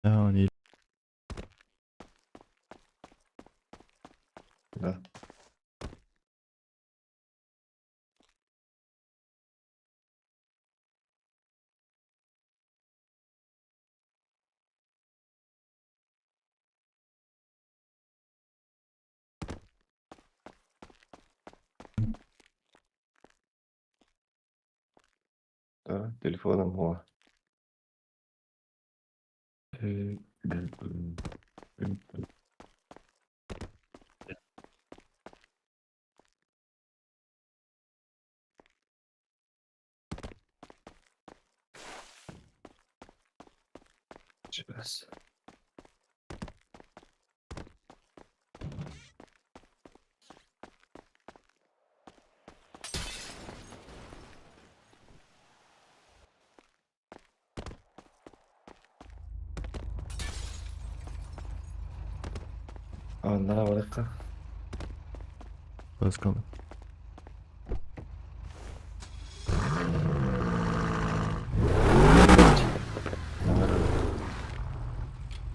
Yani لا. ده تليفونهم هو. بس onlara bırakın. Özkan.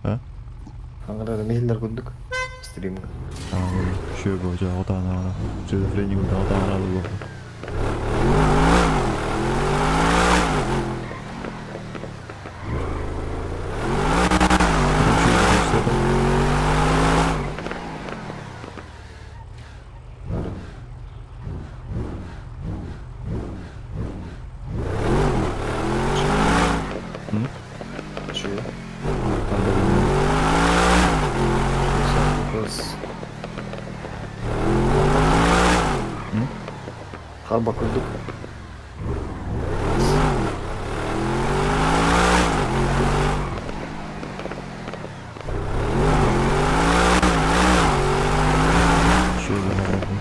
Ha? Hangarada mailler kurduk. Stream'de. 쉬고 저 하다나 저 트레이닝 하다나도 응? Şöyle. Kız. 응? Harba kurduk. 쉬고 하고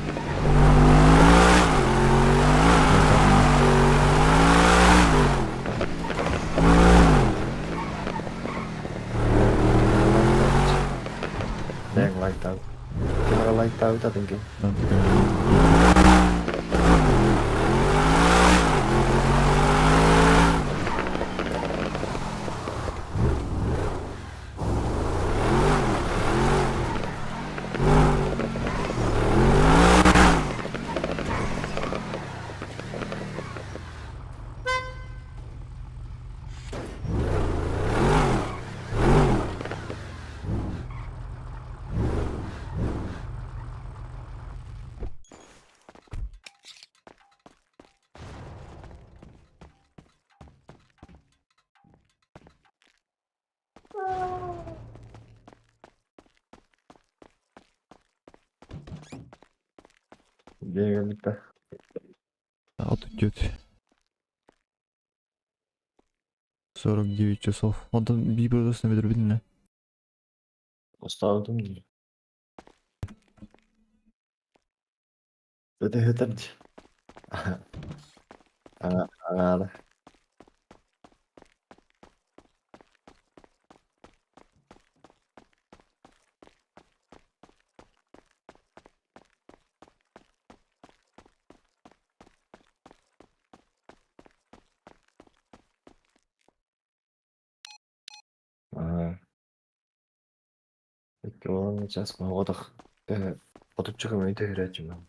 Đang like tao. Cái nó like tao tao tình kì. 난 그냥 Gel birlikte. отойдет 49 часов. Он там бибердос на ветру видно. Оставdım diye. Zaten yeterli. Ana. Aha. Peki oğlum jasma odak. Otup çıkamayı da öğreteceğim ben.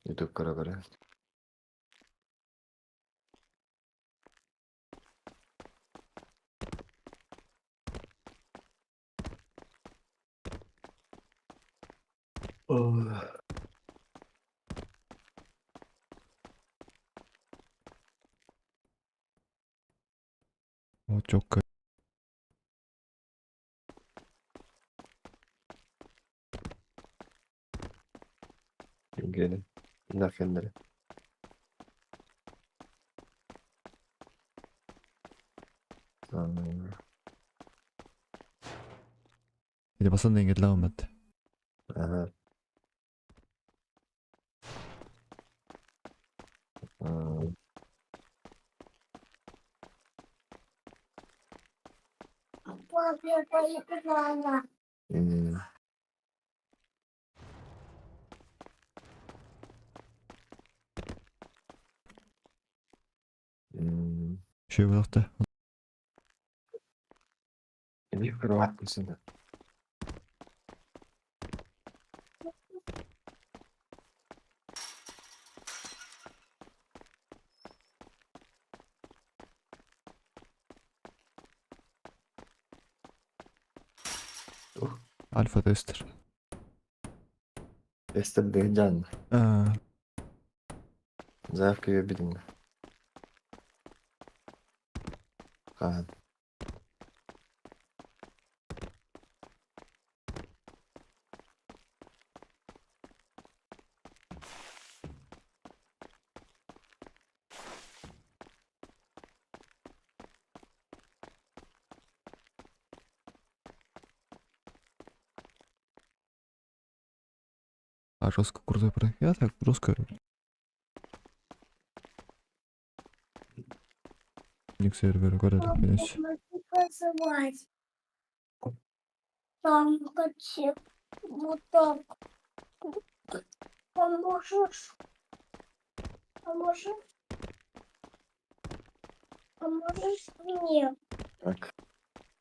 YouTube kara kara. Oh. çok Gelin. İlla kendine. Tamam. 이제 봤었는 게 나온 맞다. Aha. Aa. Hmm. Şey bıraktı. İyi kırvat mısın? Oh, Alfa tester. Tester değil canlı. Aa, Zayıf gibi bir dinle. Kaan. жестко крутой проект. Я так жестко ник сервера говорили, конечно. Называть. Там хочу вот так. Поможешь? Поможешь? Поможешь мне? Так,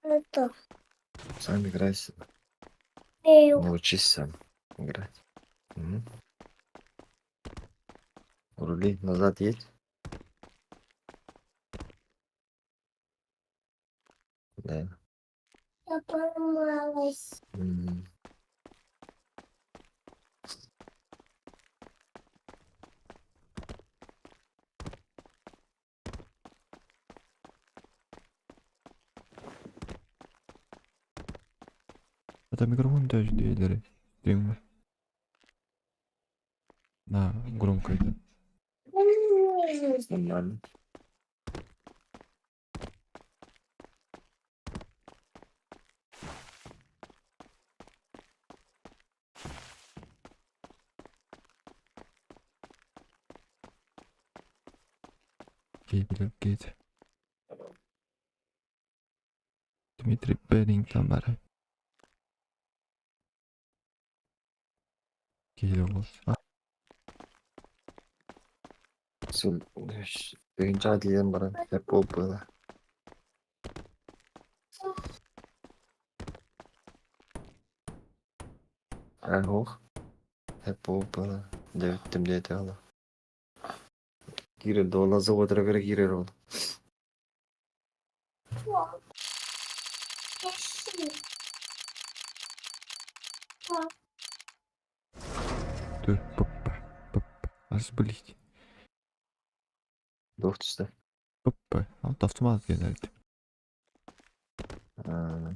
Это. сам играйся. Эю. Научись сам играть. Мгм. Рули назад едь. Да. Я поломалась. М. Это микрофон даже değilleri. Стримы. На громкое. Нормально. Git. Дмитрий Беннингтон бар. Келіп бол. Сол birinci adliyenin bana hep bu böyle. En hoog. Hep bu böyle. Devlettim diye de ala. Girer dola zavodlara göre girer oğlum. Пиши. Dur. Папа. Разбылить. Dört işte. Папа. Вот автомат генерит. Ha.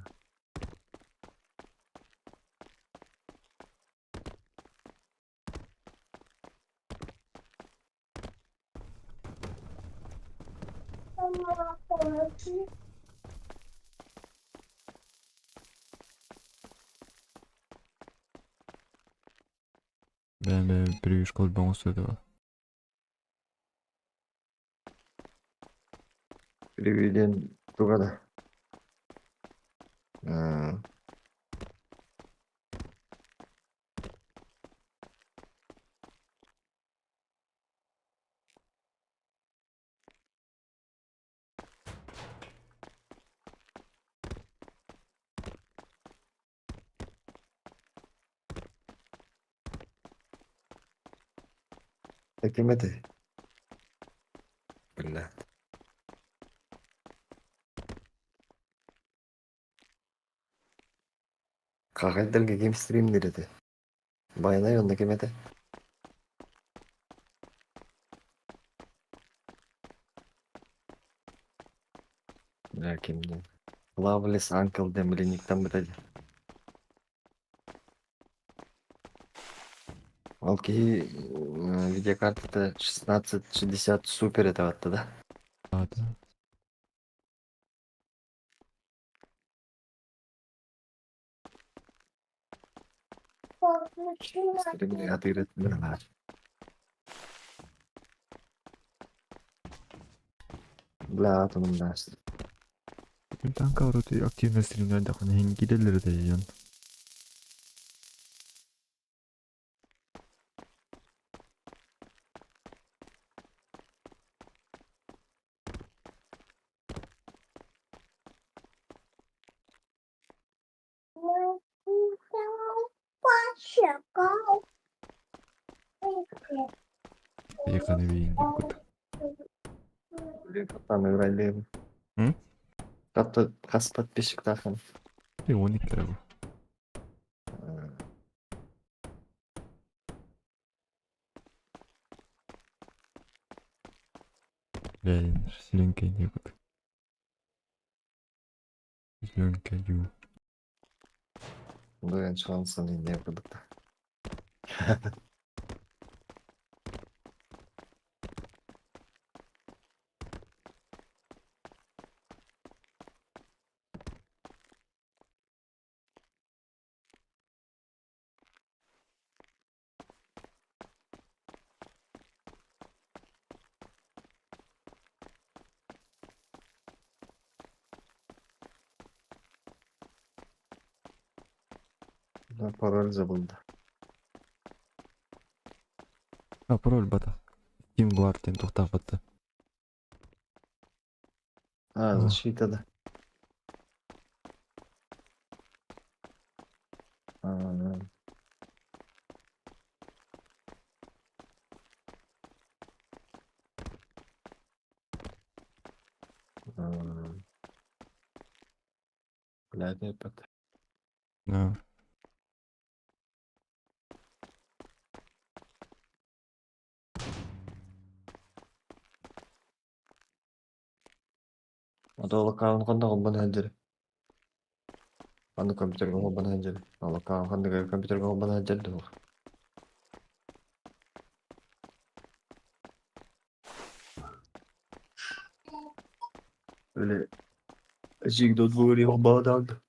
Помогу. Ben bir üç kol bana söyledi var. Приведен bu kadar. Ha. Eklemedi. Billah. Kakaydır ki game stream dedi. Bayana yolunda kemede. Lakin de. Loveless Uncle Demolinik'ten bir dedi. Алки видеокарта 1660 супер это вот да? Hadi. Стримли отыграть да. Бля, атомым да. Bugün kanka orada aktif streamlerde hani hengideleri de yiyorsun. Каны бейін деп күт. Каттаны ырайлайбын. М? Катты кас подписчик тахын. 12 лара бұл. Бәйін, сіленкей деп күт. Сіленкей ю. Бұдан шансын не кудық. Пароль забылды. Пароль бата. Steam Guardian тоқтап бата. Защитада. Блядь, опять. Да. Аталы қағын қолбаны әндері. Аны компьютерге қолбаны әндері. Алы қағын компьютерге қолбаны әндері бұл. Öyle жигді отбөгірі қолбаны әнді.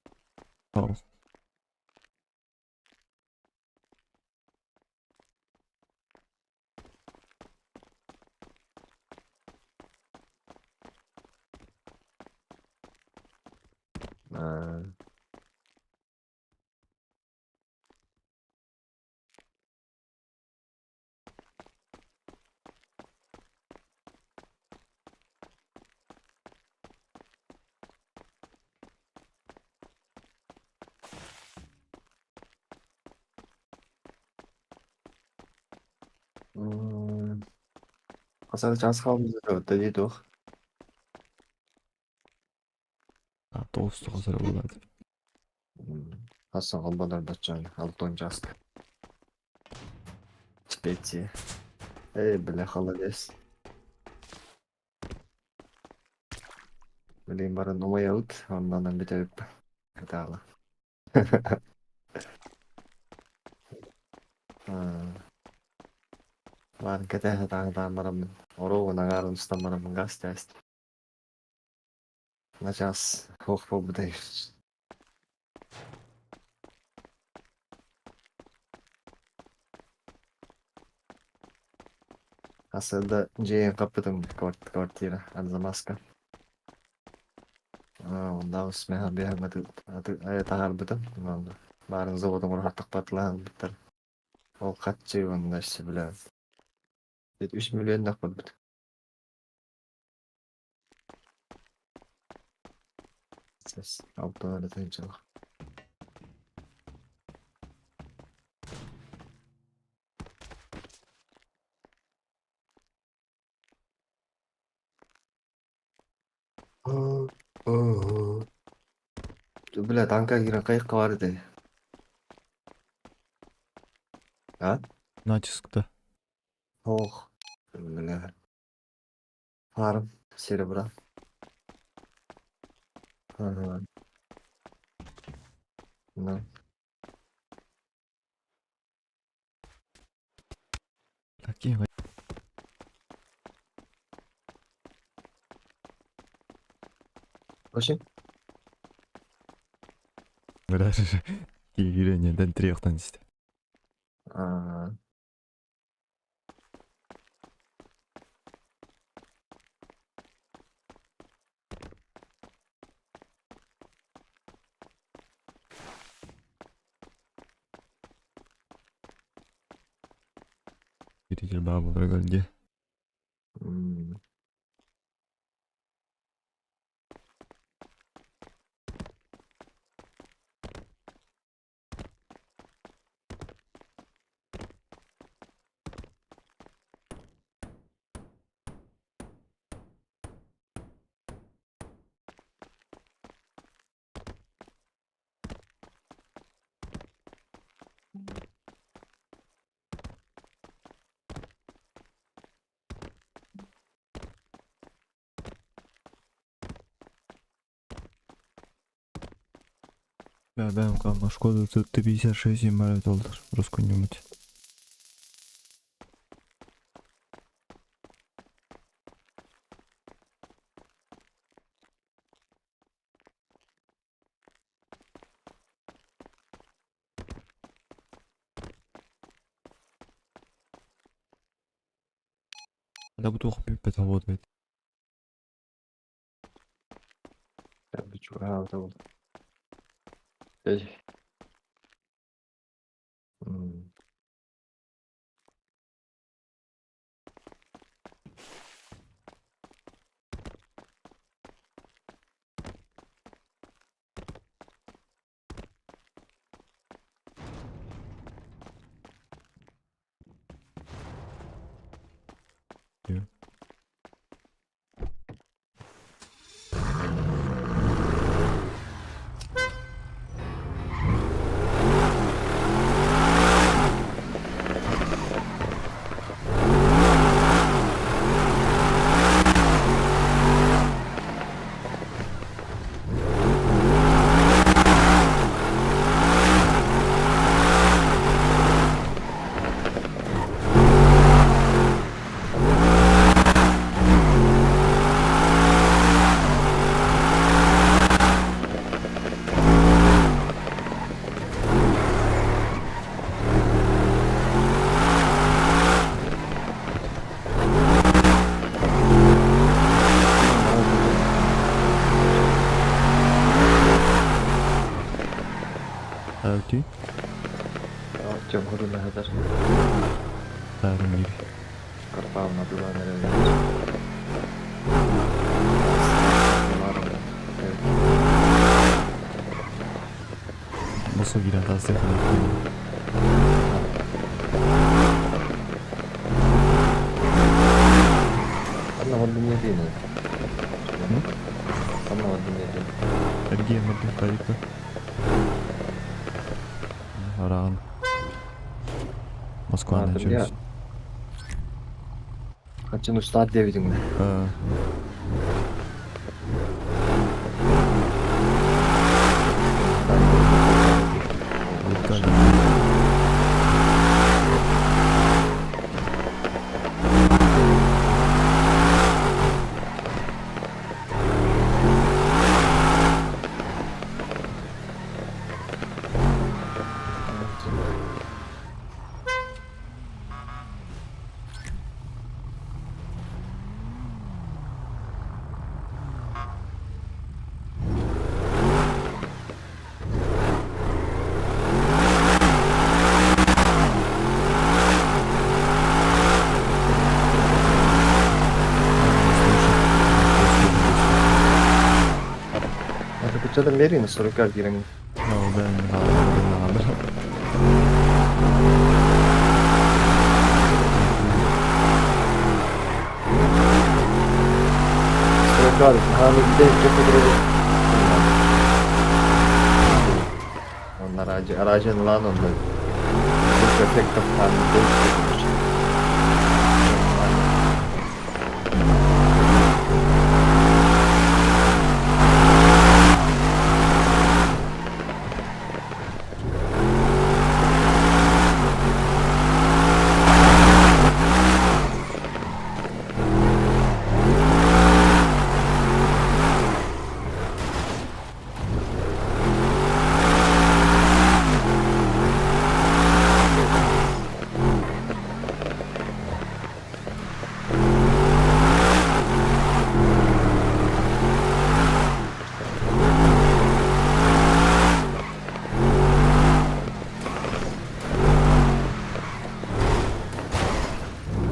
Ал. Қасады жас қалымызды өтті дейді оқ. Тоғызды қосыра болады. Қасан қолбандар бәтчан, алтон жасты. Специя. Бля, холодец. Блин, барын умай аут, ондан бітіріп. Каталы. Барын кәтәсі тағыдан барамын. Оруғын ағарын ұстан барамын ғас тәст. Начас, хоқ бол бұдай. Қасырда жейін қапыдың квартира, Анзамаска. Онда ұсмеға бейін тағар бұдым. Барын зоғыдың ұрақтық батылағын бұттар. Ол қатчы онда іші білі. 3 миллион да қод бұд. Сәс, алтын әрі тайыншалық. Бля, танка кирен қайыққа бар еді. А? Натискта. Ох, бля. Фарм, серебра. Ну. Такие. Вообще? Даже кигиренеден триоқтан істе. Зритель бабу дорогольде. Я БМК Шкода Т-56 $7 Росконьюмити. Да буду хопить вот. Я бы чугал, это вот. Эй. М. Ти? Чем году на это? Старым gibi. Карпав на два, наверное. Nasıl giren tavsiye ederim. Она вот не видно. Она вот не видно. Ergiye madde kayıtlı. Arağın. Moskva'nın Ладно, я içerisi. хочу ну что девять. Это что-то мерено 40 гривен. Ya o ben aldım. Сорокалик, hani bir de çok böyle. Onlar aracın lan onlar. Bu köpek kafanı değiştirmiş.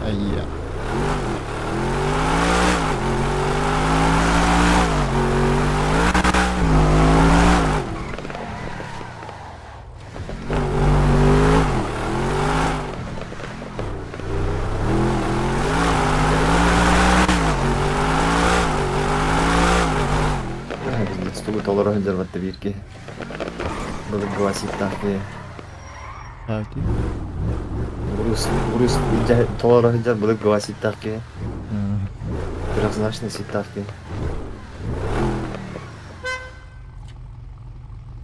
Ay ya. $100 резервативі вірки. Були гласить так і Saati. Урус $100 резерв були гласить так і Ha. трьохзначні сітавки.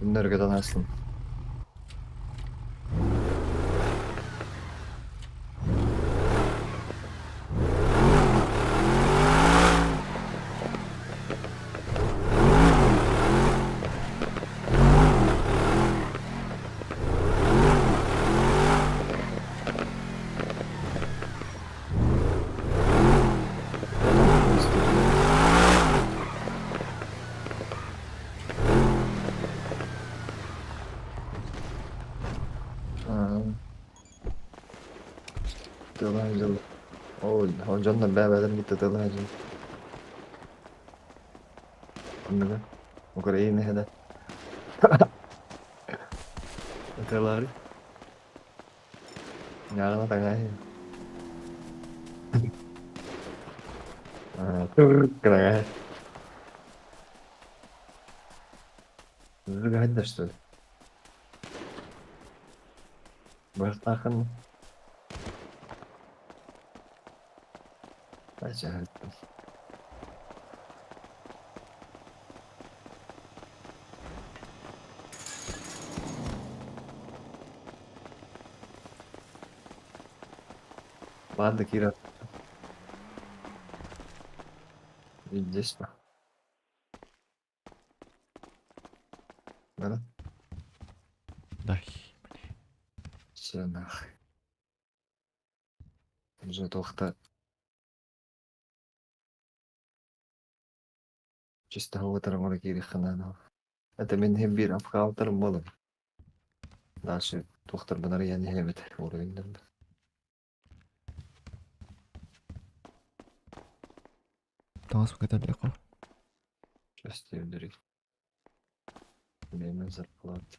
Günlerge donarsın. Dolancıl. O hocanla beraber gitti dolancıl. Anladın? O kadar iyi ne kadar. Hatırlar. Yarına da gayet. Kira gayet. Gayet de işte. Bırak akın. Acayip. Vardı kira. İnceş mi? Bana. Дай. Sen ah. Уже тоқта. Чисто هو ترى مرة كده خنانة. أنت من هم بير أفكار ترى مولم. داش توختر بناري يعني هي بتحور عندنا. تواصل كده اللقاء. Just يدري. بيعمل زرقات.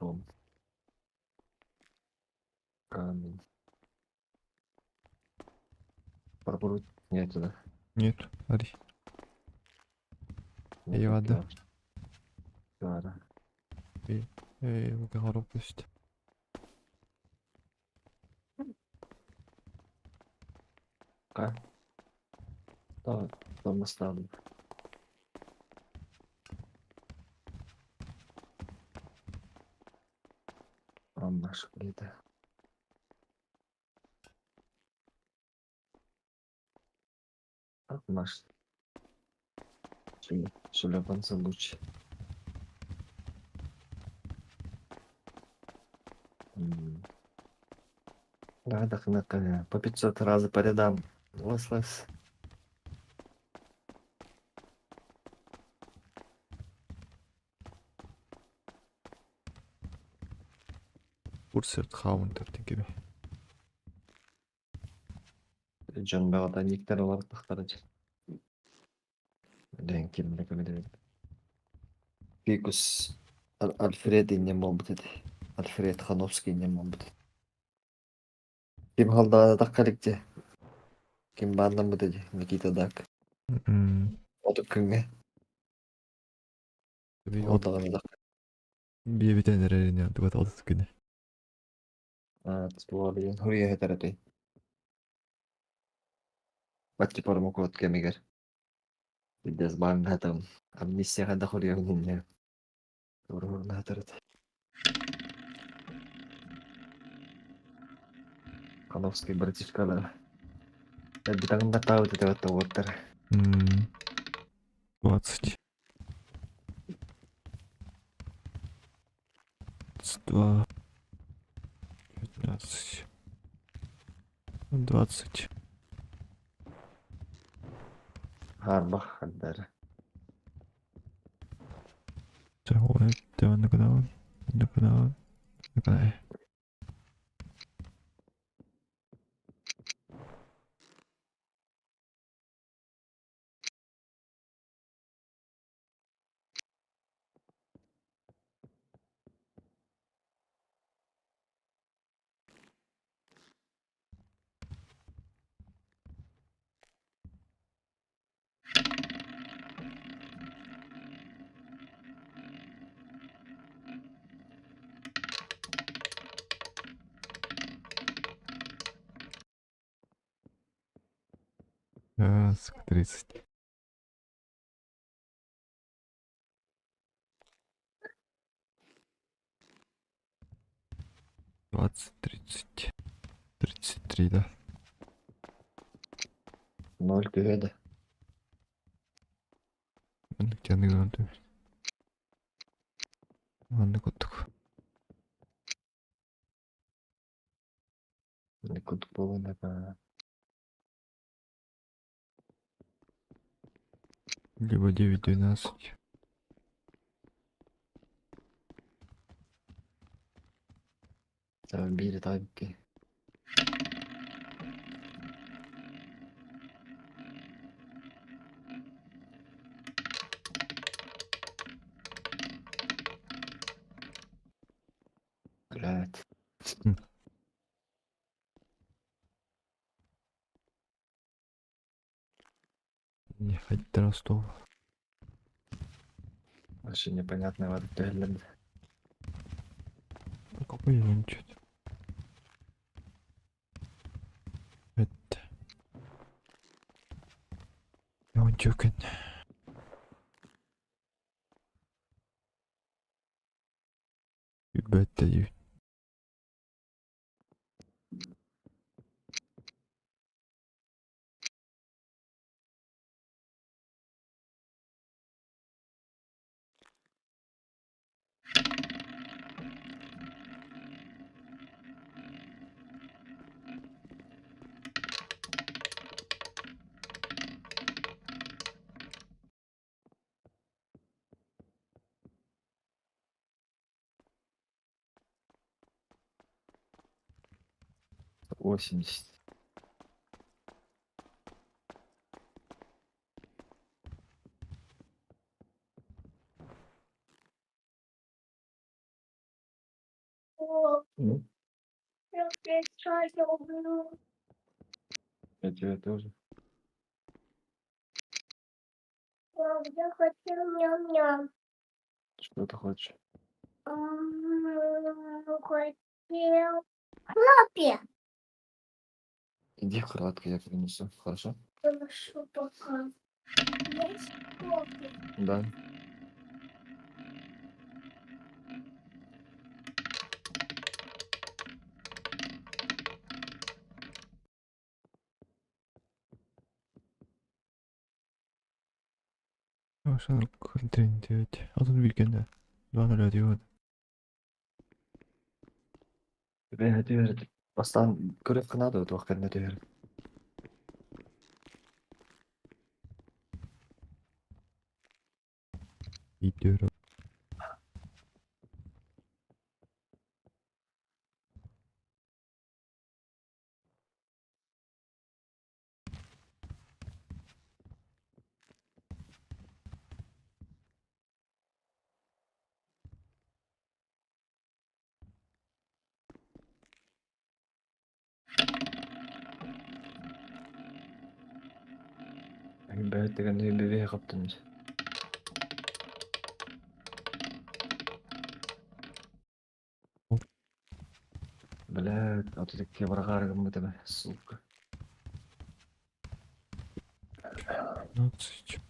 روم. كامل. Паркур нету, да? Нет, смотри. Нет, İyi vardı. Var. İyi. Bu harap işte. Ka? Tamam. Olması lazım. Anlaşıldı. Anlaşıldı. Şöyle yaparsan лучше. Да, так по 500 раз по рядам. Лас-лас. Bursa Counter gibi. Can Bağ'da nickler olarak taktıracak. Denk kimlik öyle. Пикус Альфред иннен болбут эти. Альфред Хановский иннен болбут. Ким халда таккаликте. Ким бандан бут эти. Никита Дак. Отук кимге. Bir o Халдаган дак. bir tane nereye ne yaptı o da günü. Tuolien hurja heteröti. Batti pormukot kemiger. Vides bang hatam. Amnistia hada hurja hunne. Turhurna heteröti. Kanovski братишкалар. Я бы так мотал вот это вот. 20. 22. 15. 20. Харбах хаддар. Цього тебе не кидав. Не кидав. Не кидав. Раз, 30. 20, 30, 33, да. 0 күйеді. Кенди гранты. Анны коттук. Не күдік болғанда ба. Либо 9, 12. Tämä biiri taipki. Блядь. Не ходить Ростов. Вообще непонятно в этот туалет. Какой он чуть. Это. Он чукин. Бетта ю. Восемьдесят. О, Ну, я печаль люблю. я тебя тоже. Я хочу ням-ням. Что ты хочешь? Хотел хлопья. Иди в кроватку, я принесу. Хорошо? Хорошо, пока. Есть хлопья. Да. Sanok treeninteet. Otan weekende. 2-0 diyor. Тебе työt. Vastaan kyllä kanadu tuohon ne työt. Gidiyorum. Bäyttäkään niin hyviä kaptenis. Блядь, а ты такие врага мы тебе, сука. 15.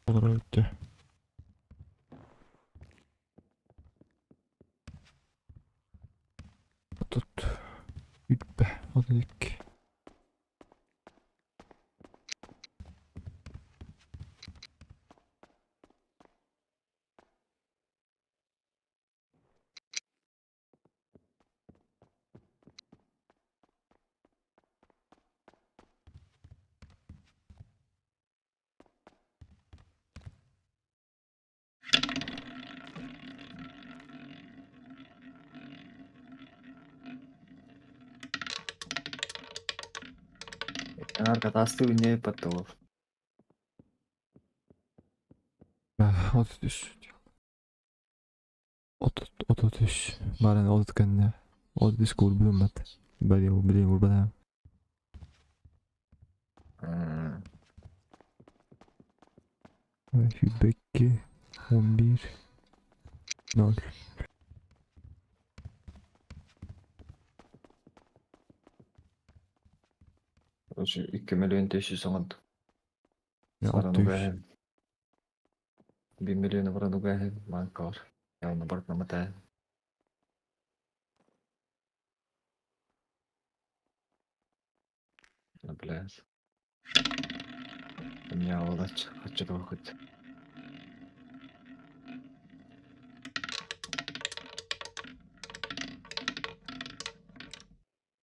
Подравайте. А тут Ylppä. Otan ikki. Arka taas tuli niin epätuloa. Otat üs. Otat üs. Ma olen otat känne. Otat üs kuulbümät. Beli kuulbada. Hübekki. 11. 0. Olisi 2 miljoonaa tietysti sanottu. Ja Varan 6. vähem. 5 miljoonaa varan vähem. Mä en kaas. Ja on part nummer 10. Блядь. У меня волоч. Хочу хоть.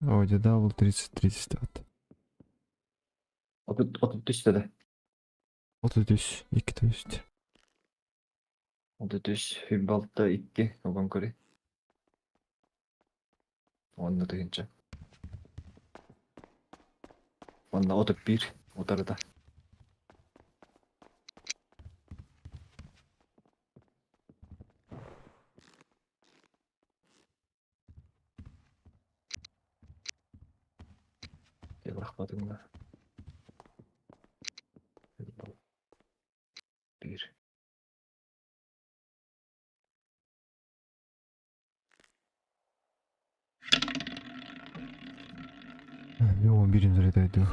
Ой, дедавл 30 at. Отып түстеді. 33, 2 төст. Отып түс. Хүббалта 2. Оған көрі. Онны тыгынча. Онна отып 1. Отарыда. Деп рахматың да. 1. Yo, birim зарядайdı.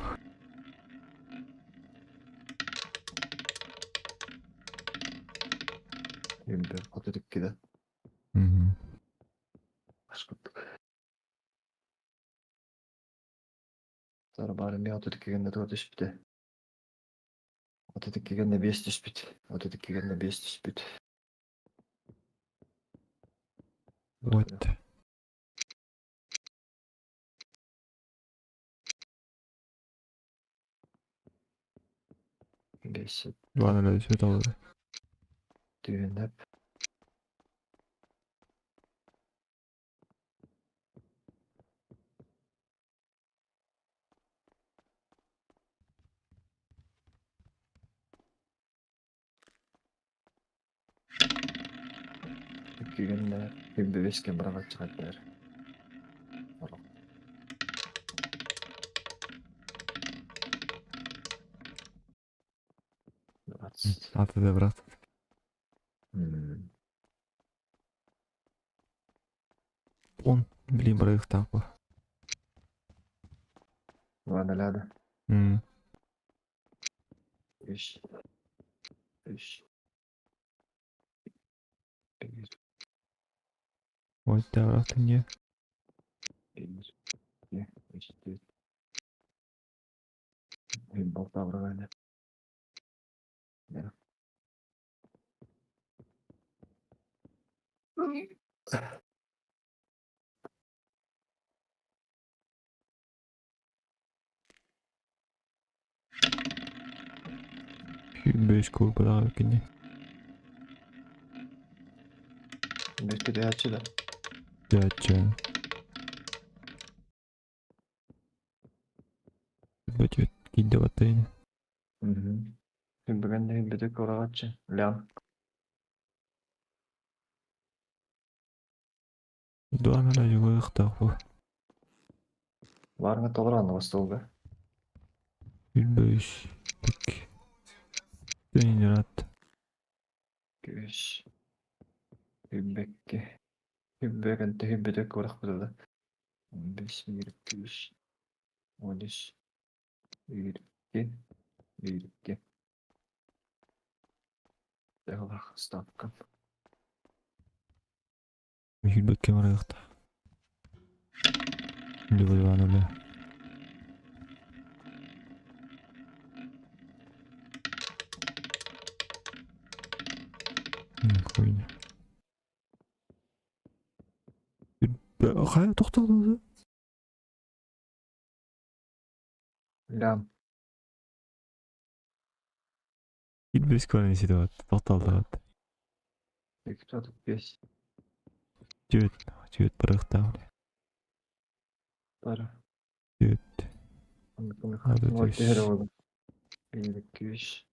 Енді отып кеді. Mhm. Ашқыттық. Sonra bari mi oturduk kegende 4 düşpütü. Oturduk kegende 5 düşpüt. Oturduk kegende 5 düşpüt. Вот. 5 Ладно, öyle şey oldu. düğünlep. Kegende 25'ke bırakıp çıkarttılar. Atı da bırak. Hmm. 10. Блин, брэйх так бы. Ладно, ладно. 5 5 1 Вот да bıraktın ya. 1 2 3 4 Bir balta bırakayım. Ya. Beş kurba daha yakın. Belki de açı da. Дядя. Будет гида в отеле. Hı hı. Şimdi ben de bir de oraya açı. Lan. Два на живых так. Var mı tolerant bastı oldu? 5. Так. Тренерат. Göğüs. Hübbekki. Hübbekente hübbedek olarak burada. 15, 23, 13, 22, 22. Devam stavkam. Hilbek kamera yaktı. 2 0. Хуйня. Hayır, to'xtaldi. Lan. Hilbek ko'rinish etyapti. To'xtaldi. 235. Jet bıraktı. Para. Jet. Hadi Hadi vakti her düş. oldu. 1200.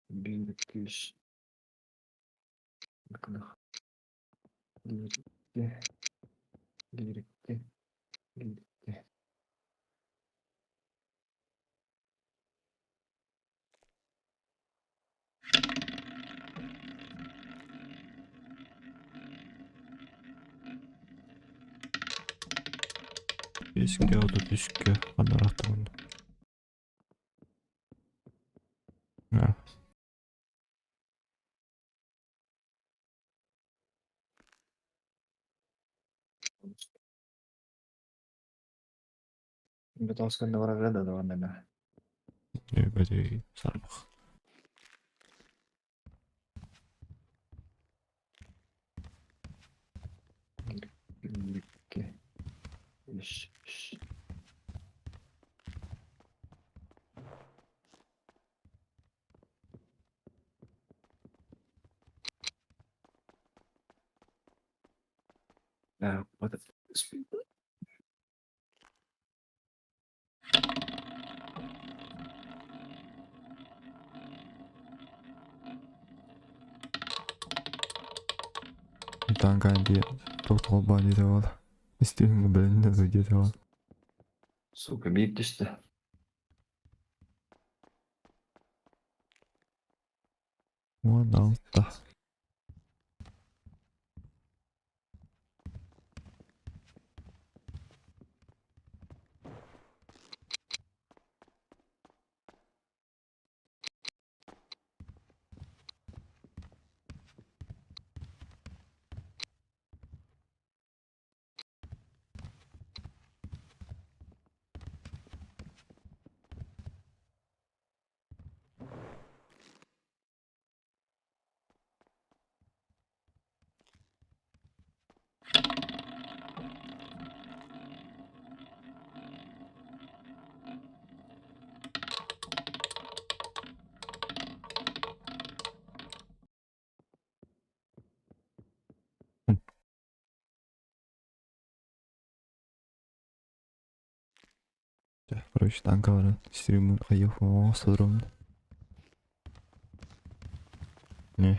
1200. Bakın. 22. 22. 22. Eski oldu düşkü. Anlattım onu. Ha. Бетонская Новограда, да, наверное. Бәдей сарбақ. Ликке. Ш. Вот это. Танка әнде тоқтығы бар деді ол. Істеріңі білінді деді ол. Сука, бейіп düştü. Оны алды. Короче, танка бар. Істеріңі қайық. О, сылдырымды. Не?